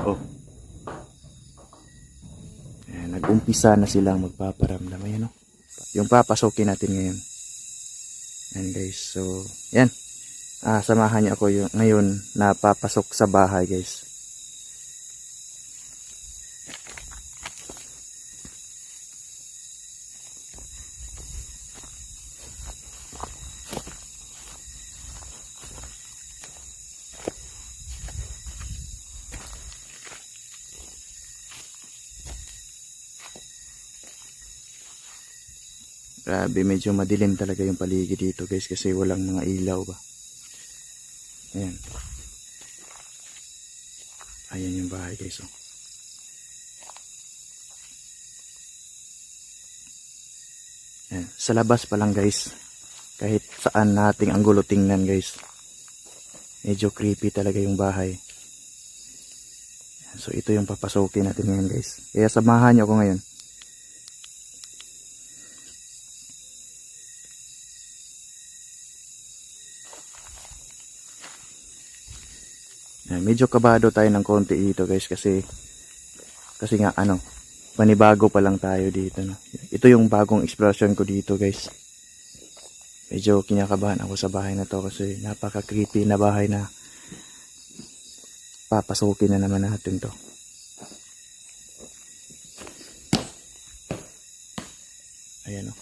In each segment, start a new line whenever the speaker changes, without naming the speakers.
Oh. Ayan, nag-umpisa na silang magpaparamdam. Ayan, oh. Yung papasukin natin ngayon. Ayan guys. So, yan. Samahan niyo ako yung, ngayon na papasok sa bahay guys. Grabe, medyo madilim talaga yung paligid dito guys kasi walang mga ilaw ba. Ayan. Ayan yung bahay guys. Oh. Ayan. Sa labas pa lang guys. Kahit saan nating anggulo tingnan guys. Medyo creepy talaga yung bahay. Ayan. So ito yung papasukin natin ngayon guys. Kaya samahan nyo ako ngayon. Medyo kabado tayo ng konti dito guys kasi nga panibago pa lang tayo dito, no. Ito yung bagong exploration ko dito guys. Medyo kinakabahan ako sa bahay na to kasi napaka creepy na bahay na papasukin na naman natin to. Ayan, oh.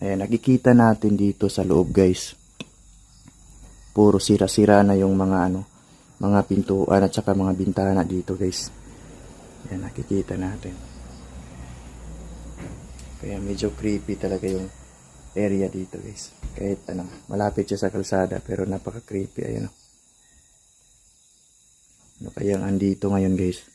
Ayan, nakikita natin dito sa loob guys. Puro sira-sira na yung mga mga pintuan at saka mga bintana dito guys. Ayan, nakikita natin. Kaya medyo creepy talaga yung area dito guys. Kahit malapit siya sa kalsada pero napaka creepy. Ayan, oh. Ano kayang andito ngayon guys?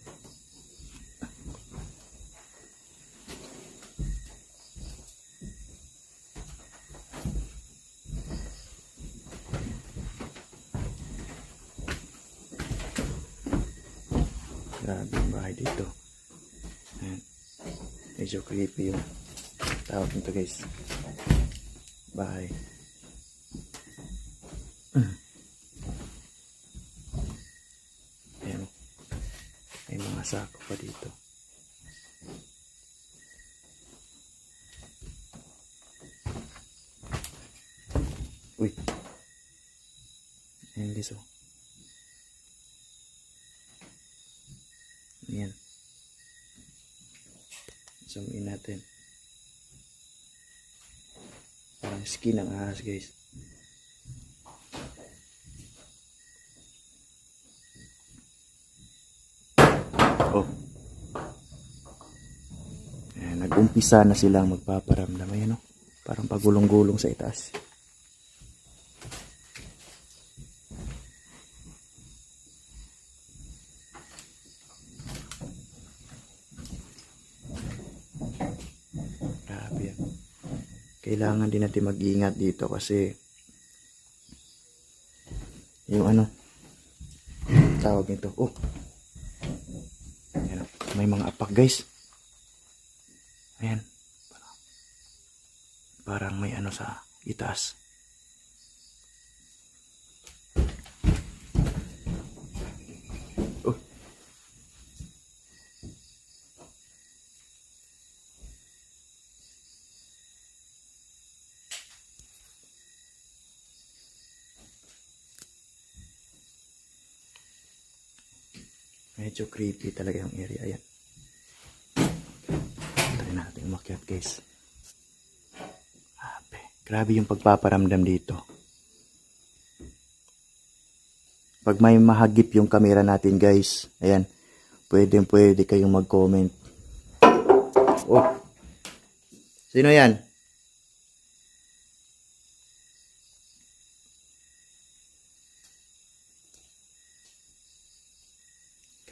Grabe yung bahay dito. Ayan. Medyo creepy yung tawag nito guys. Bahay. Ayan. May mga sako pa dito. Uy. Ayan guys, oh. Ayan. Zoom in natin. Parang skin ng ahas guys. Oh. Ayan, nag-umpisa na silang magpaparamdam. Ayan, oh. Parang pagulong-gulong sa itaas. Kailangan din natin mag-iingat dito kasi yung tawag nito. Oh. Ayan, may mga apak guys. Ayan. Parang may sa itaas. Oh. Medyo creepy talaga yung area. Ayan. Try natin umakyat guys. Grabe yung pagpaparamdam dito. Pag may mahagip yung camera natin guys, ayan, pwede kayong mag-comment. Oh. Sino yan?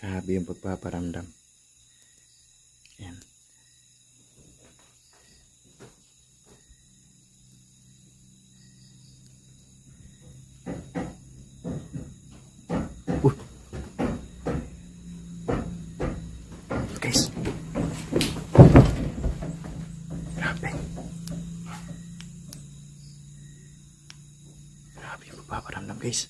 Grabe yung pagpaparamdam. Ayan. guys.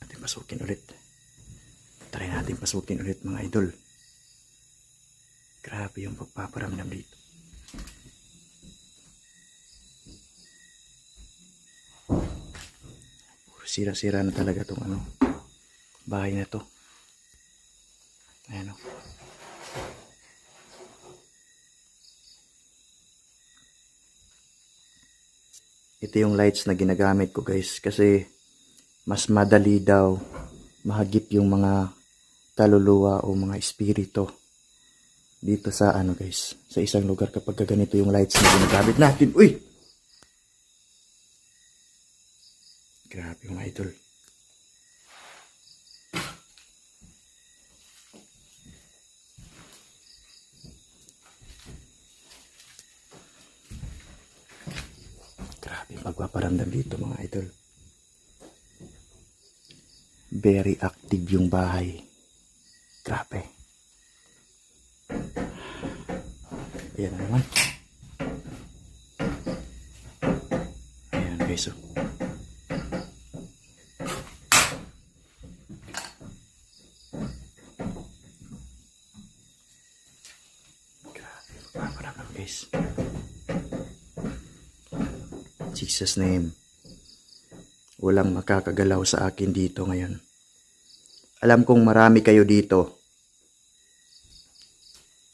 Natin pasukin ulit. Try natin pasukin ulit mga idol. Grabe yung pagpaparamdam dito. Sira-sira na talaga tong bahay na to. Ayan o. Ito yung lights na ginagamit ko guys, kasi mas madali daw mahagip yung mga kaluluwa o mga espiritu dito sa guys, sa isang lugar kapag ganito yung lights na ginagamit natin. Uy! Grabe mga idol. Grabe magpaparamdam dito mga idol. Very active yung bahay. Grabe. Ayan na naman. Ayan guys. Guys, Jesus name, walang makakagalaw sa akin dito ngayon. Alam kong marami kayo dito.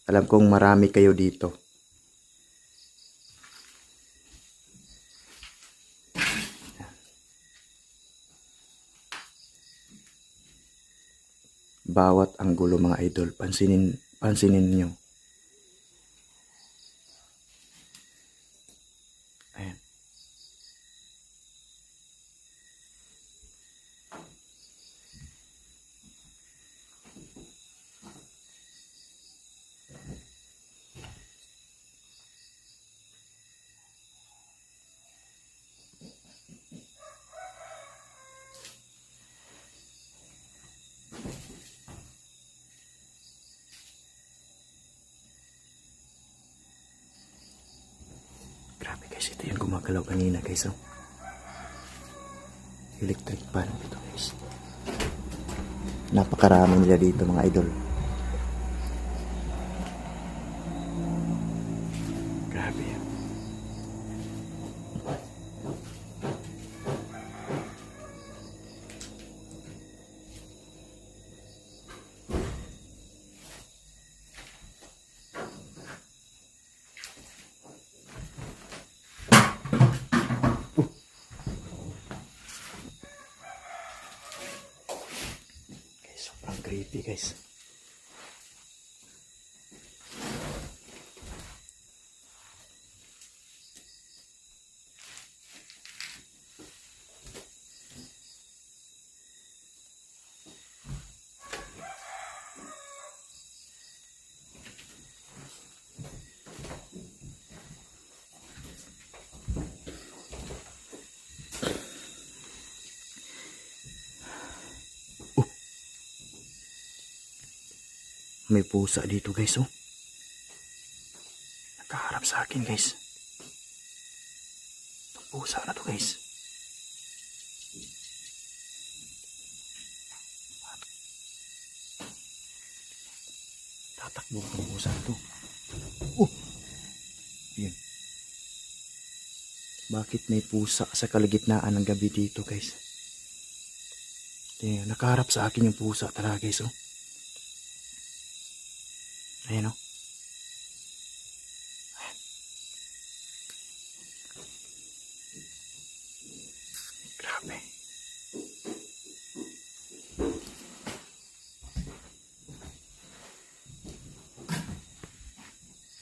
Alam kong marami kayo dito. Bawat anggulo mga idol, pansinin niyo. Ayan. Grabe guys, ito yung gumagalaw kanina guys. Electric pan ito guys. Napakarami nila dito mga idol. Grabe yan. Sobrang creepy guys. May pusa dito guys, oh. Nakaharap sa akin guys. Itong pusa na to guys. Tatakbo ang pusa na to. Oh! Yun. Bakit may pusa sa kalagitnaan ng gabi dito guys? Nakaharap sa akin yung pusa talaga guys, oh. Ayan o. Ayan. Grabe.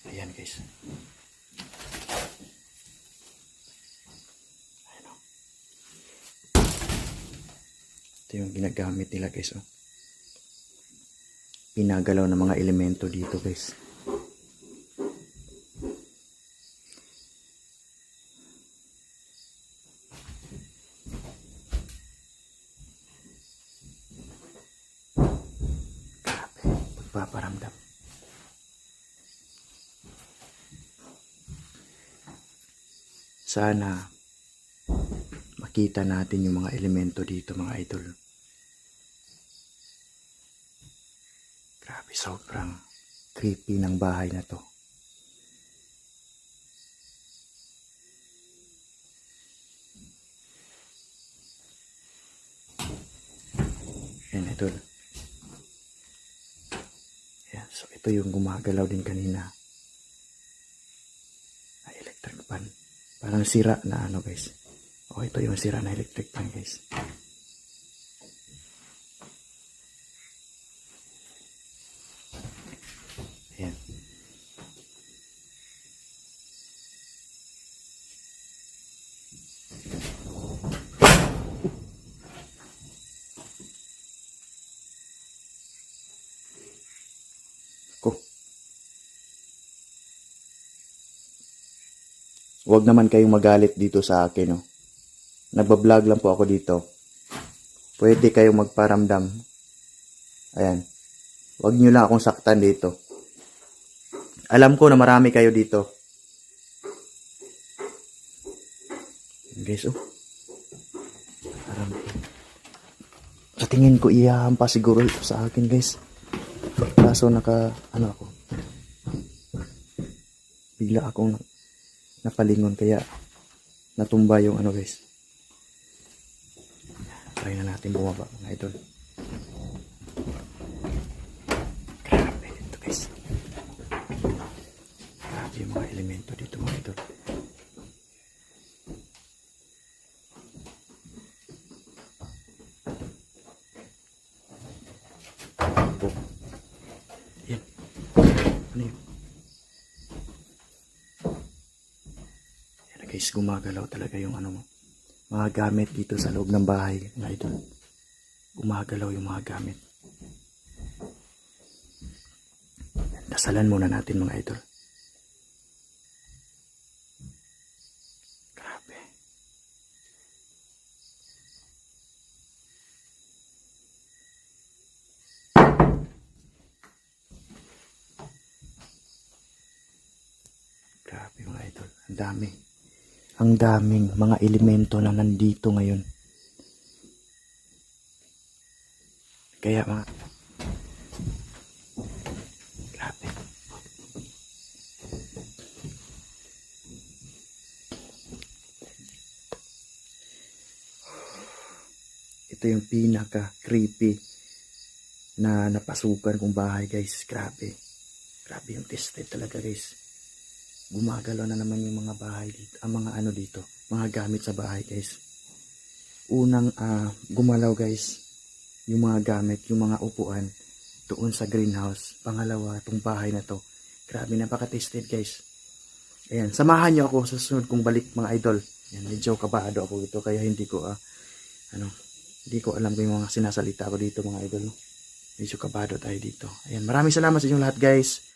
Ayan guys. Ayan o. Ito yung ginagamit nila guys, oh. Pinagalaw ng mga elemento dito guys. Grabe, pagpaparamdam. Sana makita natin yung mga elemento dito mga idol. Grabe, sobrang creepy ng bahay na to. Yan idol. Yan, so ito yung gumagalaw din kanina. Na electric fan. Parang sira na ano guys. O ito yung sira na electric fan guys. Ayan. Ko. Huwag naman kayong magalit dito sa akin, no. Nagbablog lang po ako dito. Pwede kayong magparamdam. Ayan. Huwag nyo lang akong saktan dito. Alam ko na marami kayo dito. Guys, oh. Parang, sa tingin ko, iyahampa siguro ito sa akin, guys. Kaso ano ako. Bigla akong napalingon, kaya natumba yung ano, guys. Try na natin bumaba, mga idol. Grabe dito, guys. Grabe yung mga elemento dito, mga idol. Oh. Yan. Ano yun? Yan, guys, gumagalaw talaga yung ano mo. Mga gamit dito sa loob ng bahay, mga idol. Gumagalaw yung mga gamit. Dasalan muna natin, mga idol. Grabe. Grabe, mga idol. Ang dami. Ang daming mga elemento na nandito ngayon. Kaya mga... Grabe. Ito yung pinaka-creepy na napasukan kong bahay, guys. Grabe. Grabe yung tested talaga, guys. Gumagalaw na naman yung mga bahay dito, ang mga ano dito, mga gamit sa bahay, guys. Unang gumalaw, guys, yung mga gamit, yung mga upuan doon sa greenhouse. Pangalawa, itong bahay na to. Grabe, napaka-tested, guys. Ayan, samahan nyo ako sa susunod kong balik, mga idol. Ayan, medyo kabado ako dito, kaya hindi ko hindi ko alam kung yung mga sinasalita ko dito, mga idol. Medyo kabado tayo dito. Ayan, maraming salamat sa inyong lahat, guys.